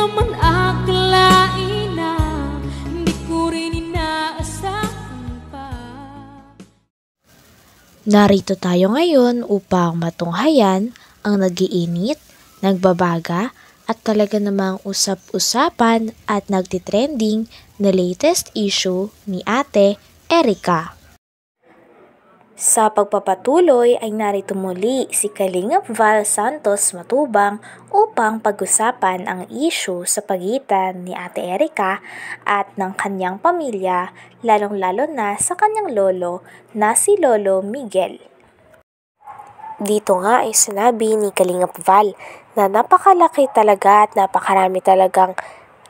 naman akalain na hindi ko rin inaasahan pa. Narito tayo ngayon upang matunghayan ang nagiinit, nagbabaga at talaga namang usap-usapan at nagtitrending na latest issue ni Ate Erica. Sa pagpapatuloy ay narito muli si Kalingap Val Santos Matubang upang pag-usapan ang issue sa pagitan ni Ate Erica at ng kanyang pamilya, lalong-lalo na sa kanyang lolo na si Lolo Miguel. Dito nga ay sinabi ni Kalingap Val na napakalaki talaga at napakarami talagang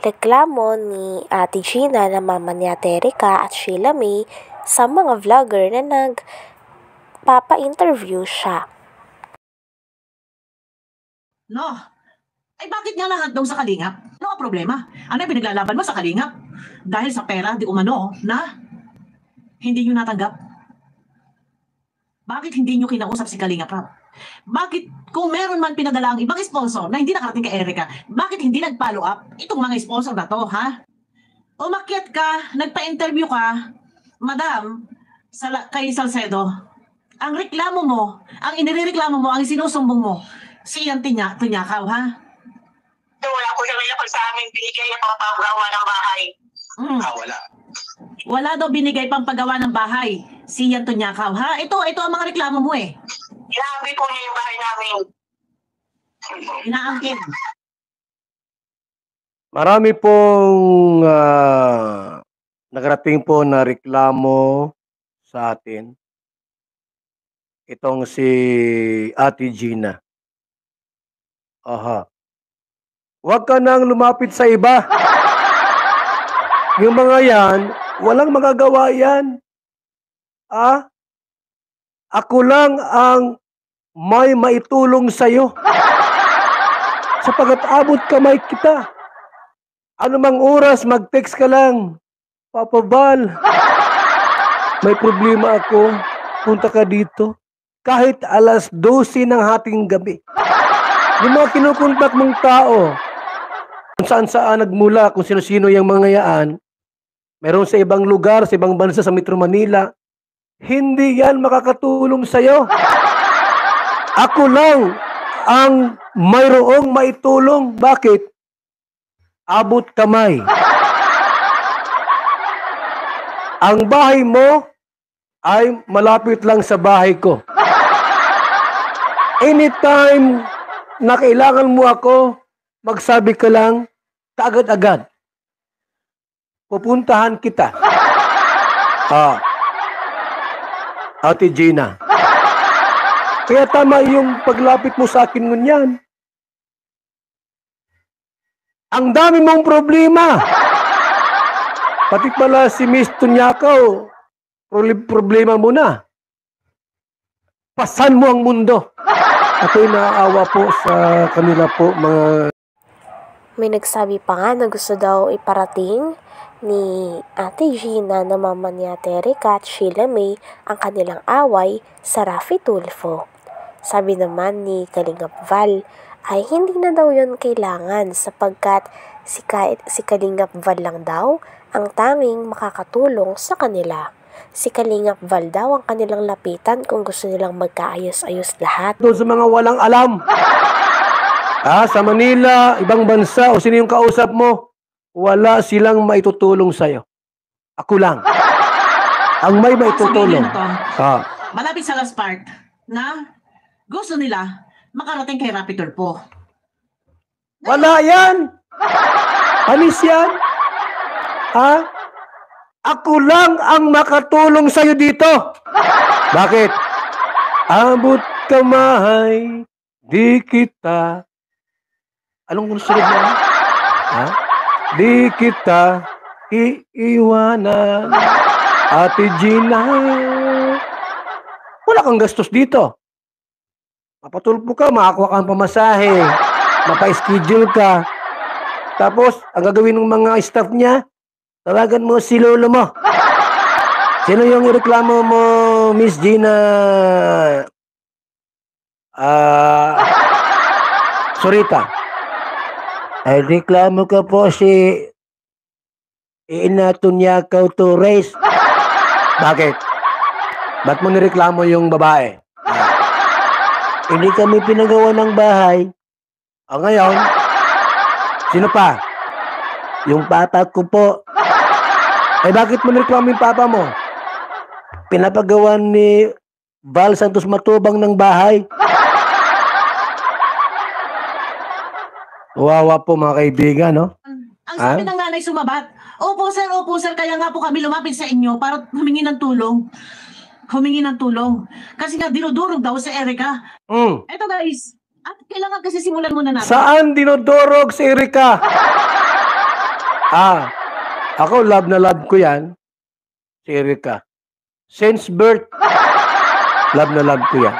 reklamo ni Ate Gina na mama ni Ate Erica at Sheila May sa mga vlogger na nagpapa-interview siya. No. Ay bakit nga lahat daw sa Kalingap? Ano ang problema? Ano yung pinaglalaban mo sa Kalingap? Dahil sa pera, di umano, na hindi nyo natanggap? Bakit hindi nyo kinausap si Kalingap Rap? Bakit kung meron man pinadala ang ibang sponsor na hindi nakarating kay Erica, bakit hindi nag-follow up itong mga sponsor na to, ha? Umakyat ka, nagpa-interview ka, madam, kay Salcedo. Ang reklamo mo, ang inireklamo mo, ang sinusumbong mo, si Ian Tunyakaw, ha? Wala ko siya ngayon sa amin binigay na pangpagawa ng bahay. Wala. Wala daw binigay pang paggawa ng bahay si Ian Tunyakaw, ha? Ito ang mga reklamo mo eh. Inaangkin po niya yung bahay namin. Inaangkin. Marami pong nagarating po na reklamo sa atin. Itong si Ate Gina. Aha. Huwag ka nang lumapit sa iba. Yung mga yan, walang magagawa yan. Ako lang ang may maitulong sa'yo. Sapagat abot kamay kita. Ano mang oras, mag-text ka lang. Papa Val, may problema ako. Punta ka dito. Kahit alas 12 ng hating gabi. Yung mga kinukontak mong tao, kung saan-saan nagmula, kung sino-sino yung mga yaan, meron sa ibang lugar, sa ibang bansa, sa Metro Manila, hindi yan makakatulong sa'yo. Ako lang ang mayroong maitulong. Bakit? Abot kamay. Ang bahay mo ay malapit lang sa bahay ko. Anytime na kailangan mo ako, magsabi ka lang, kaagad-agad. Pupuntahan kita. Ate Gina. Kaya tama yung paglapit mo sa akin ngunyan. Ang dami mong problema. Pati pala si Miss Tunyakaw, problema mo na. Pasan mo ang mundo. Ako'y naaawa po sa kanila po mga... May nagsabi pa nga na gusto daw iparating ni Ate Gina na mama ni Ate Erica at Sheila May ang kanilang away sa Raffy Tulfo. Sabi naman ni Kalingap Val ay hindi na daw yon kailangan sapagkat si Kalingap Val lang daw ang tanging makakatulong sa kanila. Si Kalingap Val daw ang kanilang lapitan kung gusto nilang magkaayos-ayos lahat. Doon sa mga walang alam. Sa Manila, ibang bansa, o sino yung kausap mo, wala silang maitutulong sa'yo. Ako lang. Ang may maitutulong. Malapit sa last part na gusto nila makarating kay Raffy Tulfo. Wala yan! Alis yan? Ako lang ang makatulong sa'yo dito. Bakit? Abot kamay, di kita. Anong sunod mo? Di kita iiwanan. Ate Gina. Wala kang gastos dito. Mapatulpo ka, makakuha kang pamasahe. Mapa-schedule ka. Tapos, ang gagawin ng mga staff niya, tawagan mo si lolo mo. Sino yung ireklamo mo, Miss Gina? Sorita. Ay reklamo ka po si Inatunyakaw Torres. Bakit? Ba't mo nireklamo yung babae? Hindi kami pinagawa ng bahay. Ngayon, sino pa? Yung papa ko po. Ay bakit mo nireklamo yung papa mo? Pinapagawa ni Val Santos Matubang ng bahay. Wawa po mga kaibigan, no? Ang sabi ng nanay sumabat, opo sir, kaya nga po kami lumapit sa inyo para humingi ng tulong. Kasi nga dinudurog daw sa Erica. Eto guys, at kailangan kasi simulan muna natin. Saan dinudurog si Erica? Ako love na love ko yan. Si Erica. Since birth, love na love ko yan.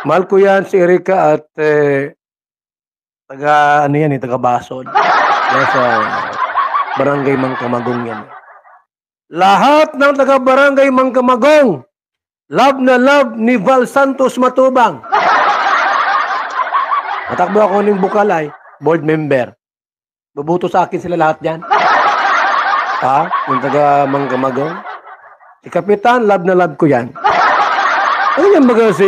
Mahal ko yan si Erica at taga Basod. Yan sa Barangay Mangkamagong yan. Lahat ng taga-Barangay Mangkamagong, love na love ni Val Santos Matubang. Matakbo ako ng Bukalay, board member. Bubuto sa akin sila lahat yan. Yung taga-Mangkamagong. Si Kapitan, love na love ko yan. Ano yan baga si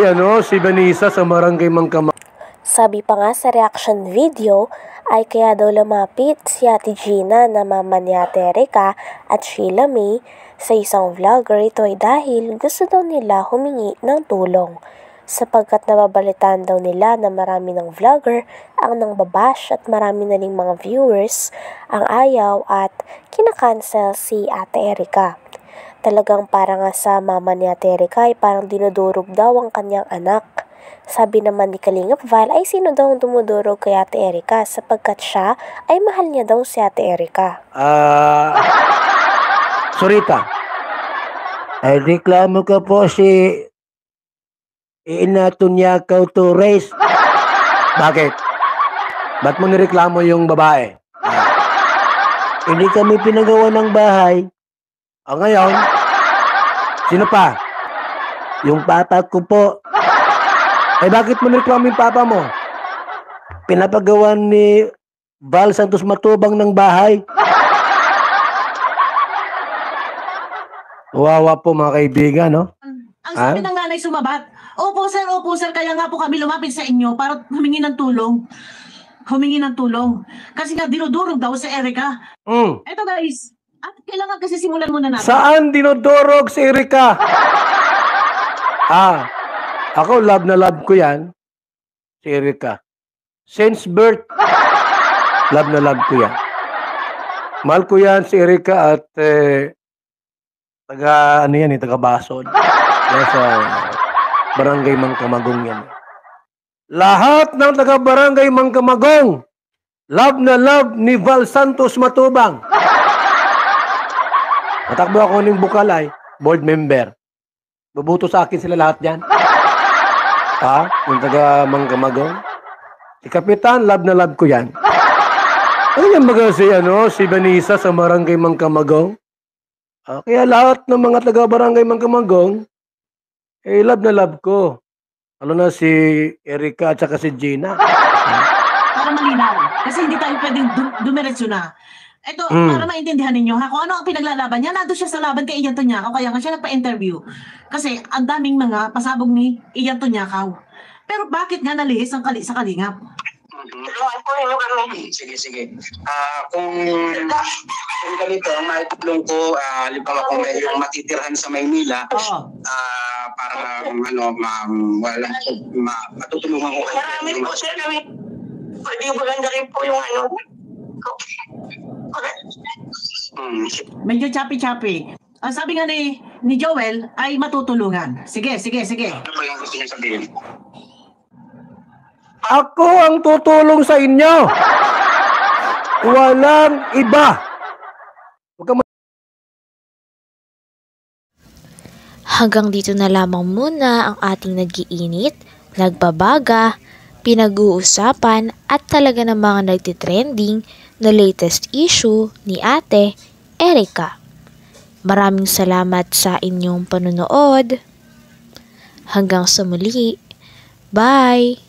Vanessa sa Barangay Mangkamagong? Sabi pa nga sa reaction video ay kaya daw lumapit si Ate Gina na mama ni Ate Erica at Sheila May sa isang vlogger. Ito ay dahil gusto daw nila humingi ng tulong sapagkat nababalitaan daw nila na marami ng vlogger ang nangbabash at marami na ring mga viewers ang ayaw at kinakancel si Ate Erica. Talagang para nga sa mama ni Ate Erica ay parang dinudurog daw ang kanyang anak. Sabi naman ni Kalingap Val ay sino daw ang dumudurog kay Ate Erica sapagkat siya ay mahal niya daw si Ate Erica. Sorita, ay reklamo ka po si Inatunyakaw Torres. Bakit? Ba't mo nireklamo yung babae? Hindi kami pinagawa ng bahay. Ngayon, sino pa? Yung papa ko po. Ay bakit mo nireklamo yung papa mo? Pinapagawa ni Val Santos Matubang ng bahay. Wawa po mga kaibigan, no? Ang sabi ng nanay sumabat, opo sir, kaya nga po kami lumapit sa inyo para humingi ng tulong. Kasi nga dinudurog daw sa Erica. Eto guys, at kailangan kasi simulan muna natin. Saan dinudurog si Erica? Ako love na love ko yan. Si Erica. Since birth, love na love ko yan. Mahal ko yan si Erica at taga Basod. Yan sa Barangay Mangkamagong yan. Lahat ng taga-Barangay Mangkamagong, love na love ni Val Santos Matubang. Matakbo ako ng Bukalay, board member. Bubuto sa akin sila lahat yan. Yung taga-Mangkamagong. Si Kapitan, love na love ko yan. Ano yan baga si Vanessa sa Barangay Mangkamagong? Kaya lahat ng mga taga-Barangay Mangkamagong, love na love ko. Ano na si Erica at saka si Gina. Para malinaw. Kasi hindi tayo pwedeng dumiretso na. Ito, para maintindihan ninyo, kung ano ang pinaglalaban niya, nandun siya sa laban kay Ian Tunyakaw, kaya nga siya nagpa-interview. Kasi ang daming mga pasabog ni Ian Tunyakaw. Pero bakit nga nalihis sa Kalingap? Tulungan po ninyo kami. Sige. Kung ganito, maitulong ko, halimbawa kung may yung matitirahan sa Maynila, para matutulungan ko. Marami po sir kami. Pwede maganda rin po yung Medyo choppy-choppy. Ang sabi nga ni Joel ay matutulungan. Sige. Ano ba yung gusto niya sabihin? Ako ang tutulong sa inyo. Walang iba. Hanggang dito na lamang muna ang ating nag-iinit, nagbabaga, pinag-uusapan at talaga namang nagtitrending na latest issue ni Ate Erica. Maraming salamat sa inyong panonood. Hanggang sa muli. Bye!